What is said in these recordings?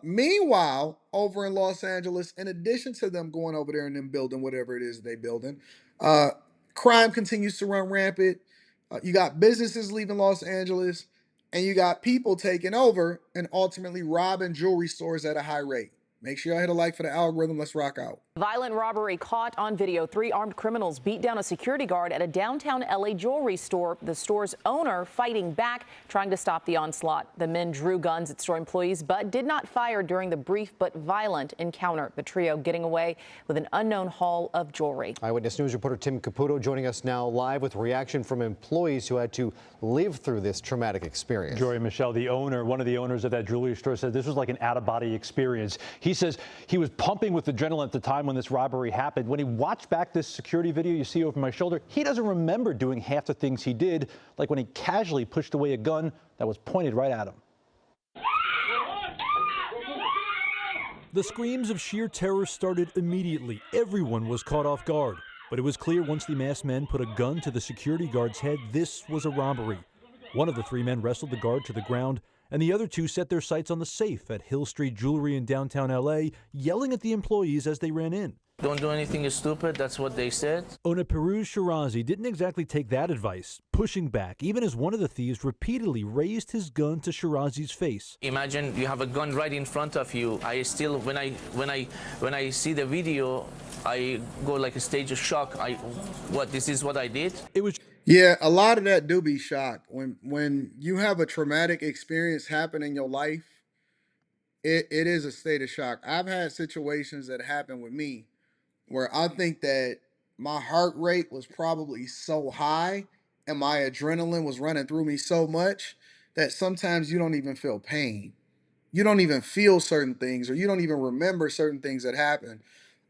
Meanwhile, over in Los Angeles, in addition to them going over there and then building whatever it is they building, uh, crime continues to run rampant. You got businesses leaving Los Angeles, and you got people taking over and ultimately robbing jewelry stores at a high rate. Make sure y'all hit a like for the algorithm. Let's rock out. Violent robbery caught on video. 3 armed criminals beat down a security guard at a downtown LA jewelry store. The store's owner fighting back, trying to stop the onslaught. The men drew guns at store employees, but did not fire during the brief but violent encounter. The trio getting away with an unknown haul of jewelry. Eyewitness News reporter Tim Caputo joining us now live with reaction from employees who had to live through this traumatic experience. Jory and Michelle, one of the owners of that jewelry store, said this was like an out-of-body experience. He says he was pumping with adrenaline at the time when this robbery happened. When he watched back this security video you see over my shoulder, he doesn't remember doing half the things he did, like when he casually pushed away a gun that was pointed right at him. The screams of sheer terror started immediately. Everyone was caught off guard. But it was clear once the masked men put a gun to the security guard's head, this was a robbery. One of the 3 men wrestled the guard to the ground, and the other 2 set their sights on the safe at Hill Street Jewelry in downtown LA, yelling at the employees as they ran in. Don't do anything stupid, that's what they said. Owner Peruz Shirazi didn't exactly take that advice, pushing back, even as one of the thieves repeatedly raised his gun to Shirazi's face. Imagine you have a gun right in front of you. I still, when I see the video, I go like a stage of shock. This is what I did? It was. Yeah, a lot of that do be shocked. When you have a traumatic experience happen in your life, it is a state of shock. I've had situations that happen with me where I think that my heart rate was probably so high and my adrenaline was running through me so much that sometimes you don't even feel pain. You don't even feel certain things, or you don't even remember certain things that happen.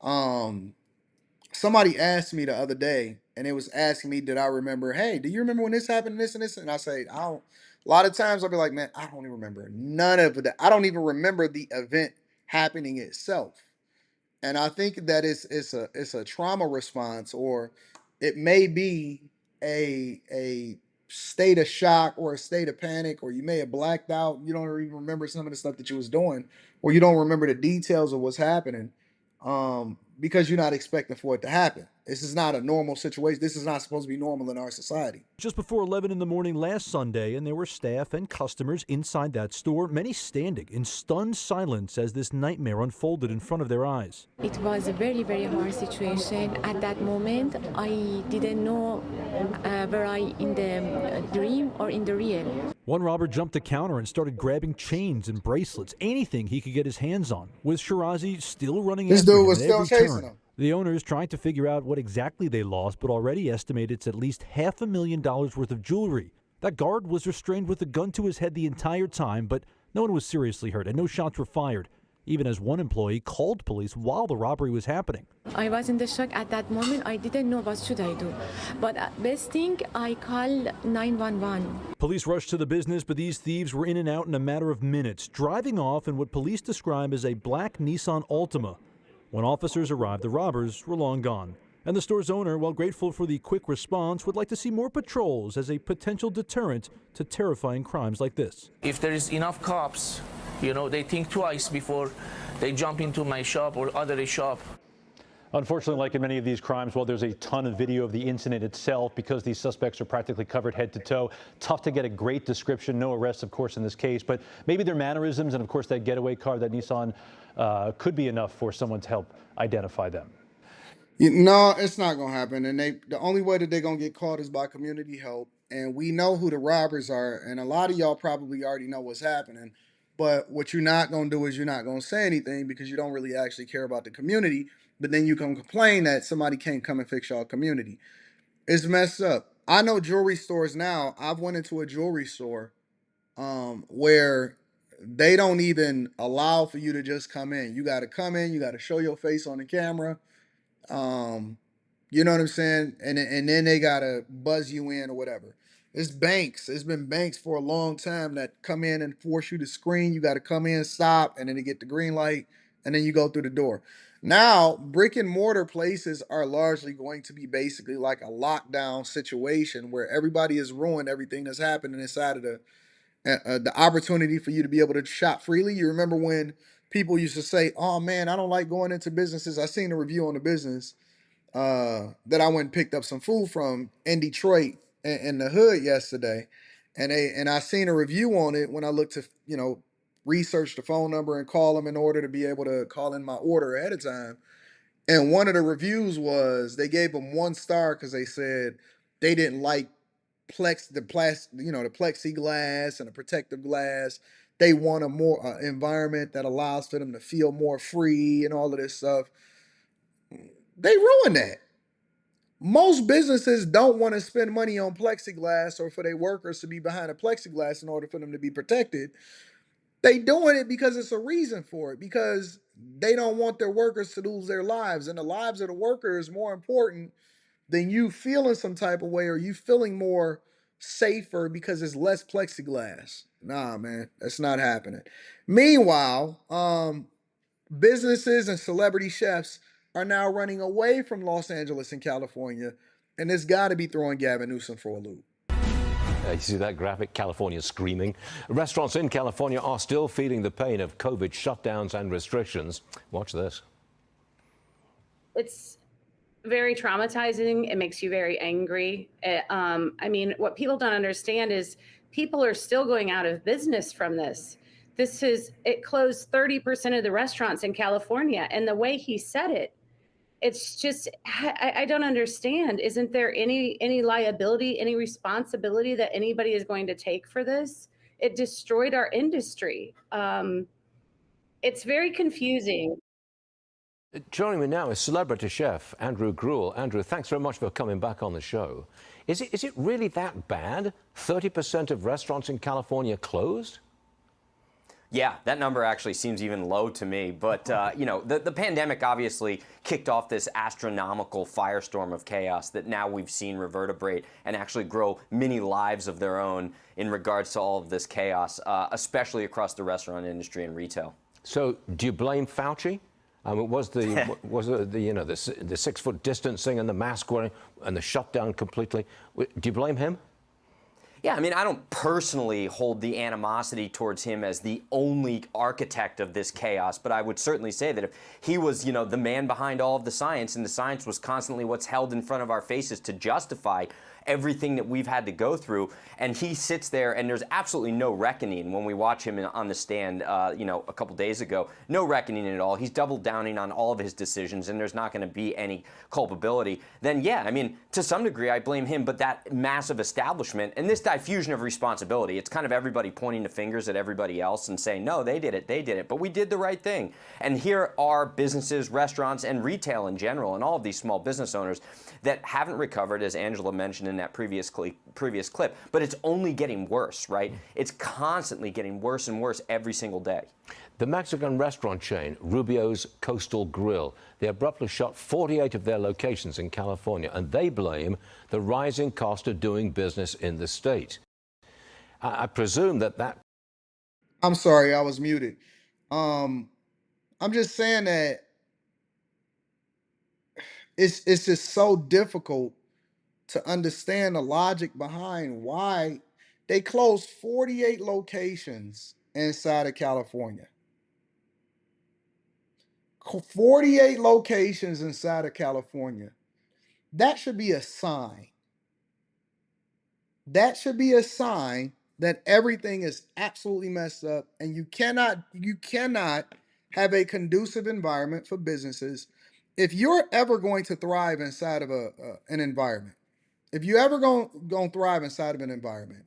Um, Somebody asked me the other day, and it was asking me, did I remember, hey, do you remember when this happened, this and this? And I say, I don't. A lot of times I'll be like, man, I don't even remember none of that. I don't even remember the event happening itself. And I think that it's a trauma response, or it may be a state of shock or a state of panic, or you may have blacked out. You don't even remember some of the stuff that you was doing, or you don't remember the details of what's happening, because you're not expecting for it to happen. This is not a normal situation. This is not supposed to be normal in our society. Just before 11 in the morning last Sunday, and there were staff and customers inside that store, many standing in stunned silence as this nightmare unfolded in front of their eyes. It was a very, very hard situation. At that moment, I didn't know were I in the dream or in the real. One robber jumped the counter and started grabbing chains and bracelets, anything he could get his hands on, with Shirazi still running after him at every turn. The owners trying to figure out what exactly they lost, but already estimate it's at least $500,000 worth of jewelry. That guard was restrained with a gun to his head the entire time, but no one was seriously hurt and no shots were fired, even as one employee called police while the robbery was happening. I was in the shock at that moment. I didn't know what should I do. But best thing, I called 911. Police rushed to the business, but these thieves were in and out in a matter of minutes, driving off in what police describe as a black Nissan Altima. When officers arrived, the robbers were long gone. And the store's owner, while grateful for the quick response, would like to see more patrols as a potential deterrent to terrifying crimes like this. If there is enough cops, they think twice before they jump into my shop or other shop. Unfortunately, like in many of these crimes, while there's a ton of video of the incident itself, because these suspects are practically covered head to toe, tough to get a great description. No arrests, of course, in this case, but maybe their mannerisms and, of course, that getaway car, that Nissan, could be enough for someone to help identify them. No, it's not gonna happen. And the only way that they're gonna get caught is by community help. And we know who the robbers are, and a lot of y'all probably already know what's happening. But what you're not gonna do is you're not gonna say anything because you don't really actually care about the community. But then you can complain that somebody can't come and fix y'all community. It's messed up. I know jewelry stores now. I've went into a jewelry store where they don't even allow for you to just come in. You got to come in. You got to show your face on the camera. Um, you know what I'm saying? And then they gotta buzz you in or whatever. It's banks. It's been banks for a long time that come in and force you to screen. You got to come in, stop, and then they get the green light, and then you go through the door. Now, brick and mortar places are largely going to be basically like a lockdown situation where everybody is ruined everything that's happening inside of the opportunity for you to be able to shop freely. You remember when people used to say, "Oh man, I don't like going into businesses." I seen a review on the business that I went and picked up some food from in Detroit in the hood yesterday, and I seen a review on it when I looked to research the phone number and call them in order to be able to call in my order ahead of time. And one of the reviews was they gave them 1 star because they said they didn't like the plexiglass and the protective glass. They want a more environment that allows for them to feel more free and all of this stuff. They ruined that. Most businesses don't want to spend money on plexiglass or for their workers to be behind a plexiglass in order for them to be protected. They doing it because it's a reason for it, because they don't want their workers to lose their lives. And the lives of the worker is more important than you feeling some type of way or you feeling more safer because it's less plexiglass. Nah, man, that's not happening. Meanwhile, businesses and celebrity chefs are now running away from Los Angeles and California, and it's got to be throwing Gavin Newsom for a loop. You see that graphic? California screaming. Restaurants in California are still feeling the pain of COVID shutdowns and restrictions. Watch this. It's very traumatizing. It makes you very angry. I mean, what people don't understand is people are still going out of business from this. It closed 30% of the restaurants in California. And the way he said it, it's just, I don't understand. Isn't there any liability, any responsibility that anybody is going to take for this? It destroyed our industry. It's very confusing. Joining me now is celebrity chef Andrew Gruel. Andrew, thanks very much for coming back on the show. Is it really that bad? 30% of restaurants in California closed? Yeah, that number actually seems even low to me. But, the pandemic obviously kicked off this astronomical firestorm of chaos that now we've seen reverberate and actually grow mini lives of their own in regards to all of this chaos, especially across the restaurant industry and retail. So do you blame Fauci? Was the 6 foot distancing and the mask wearing and the shutdown completely? Do you blame him? Yeah, I mean, I don't personally hold the animosity towards him as the only architect of this chaos, but I would certainly say that if he was, the man behind all of the science, and the science was constantly what's held in front of our faces to justify everything that we've had to go through, and he sits there and there's absolutely no reckoning when we watch him on the stand, a couple days ago, no reckoning at all. He's double downing on all of his decisions and there's not going to be any culpability. Then yeah, I mean, to some degree I blame him, but that massive establishment and this diffusion of responsibility, it's kind of everybody pointing the fingers at everybody else and saying, no, they did it, but we did the right thing. And here are businesses, restaurants, and retail in general, and all of these small business owners that haven't recovered, as Angela mentioned in that previous clip, but it's only getting worse, right? It's constantly getting worse and worse every single day. The Mexican restaurant chain, Rubio's Coastal Grill, they abruptly shut 48 of their locations in California, and they blame the rising cost of doing business in the state. I presume that... I'm sorry, I was muted. I'm just saying that it's just so difficult to understand the logic behind why they closed 48 locations inside of California. 48 locations inside of California. That should be a sign. That should be a sign that everything is absolutely messed up and you cannot have a conducive environment for businesses. If you're ever going to thrive inside of an environment, if you ever going to thrive inside of an environment,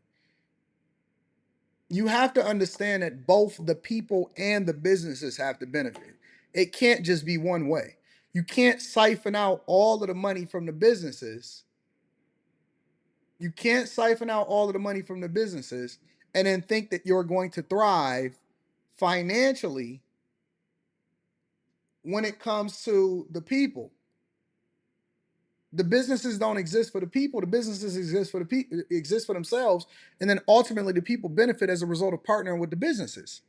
you have to understand that both the people and the businesses have to benefit. It can't just be one way. You can't siphon out all of the money from the businesses. You can't siphon out all of the money from the businesses and then think that you're going to thrive financially when it comes to the people. The businesses don't exist for the people. The businesses exist for the people, exist for themselves, and then ultimately the people benefit as a result of partnering with the businesses.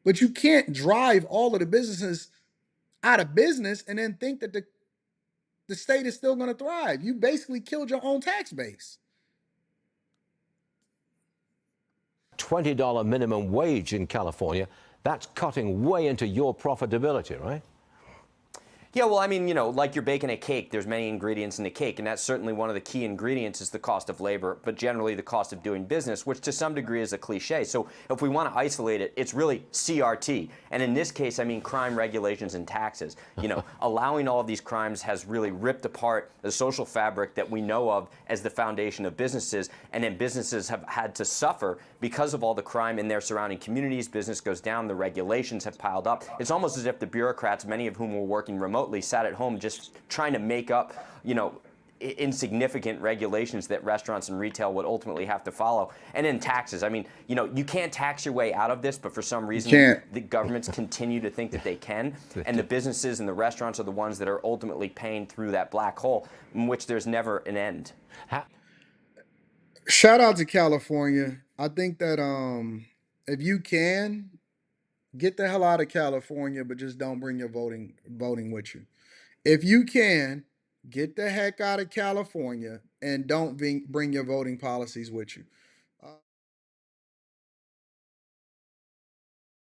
But you can't drive all of the businesses out of business and then think that the state is still going to thrive. You basically killed your own tax base. $20 minimum wage in California. That's cutting way into your profitability, right? Yeah, well, I mean, you know, like you're baking a cake, there's many ingredients in the cake, and that's certainly one of the key ingredients is the cost of labor, but generally the cost of doing business, which to some degree is a cliche. So if we want to isolate it, it's really CRT. And in this case, I mean crime, regulations, and taxes. You know, allowing all of these crimes has really ripped apart the social fabric that we know of as the foundation of businesses, and then businesses have had to suffer because of all the crime in their surrounding communities. Business goes down, the regulations have piled up. It's almost as if the bureaucrats, many of whom were working remotely, sat at home just trying to make up, you know, insignificant regulations that restaurants and retail would ultimately have to follow. And then taxes. I mean, you know, you can't tax your way out of this, but for some reason the governments continue to think that they can. And the businesses and the restaurants are the ones that are ultimately paying through that black hole in which there's never an end. Shout out to California. I think that if you can, get the hell out of California, but just don't bring your voting with you. If you can, get the heck out of California and don't bring your voting policies with you.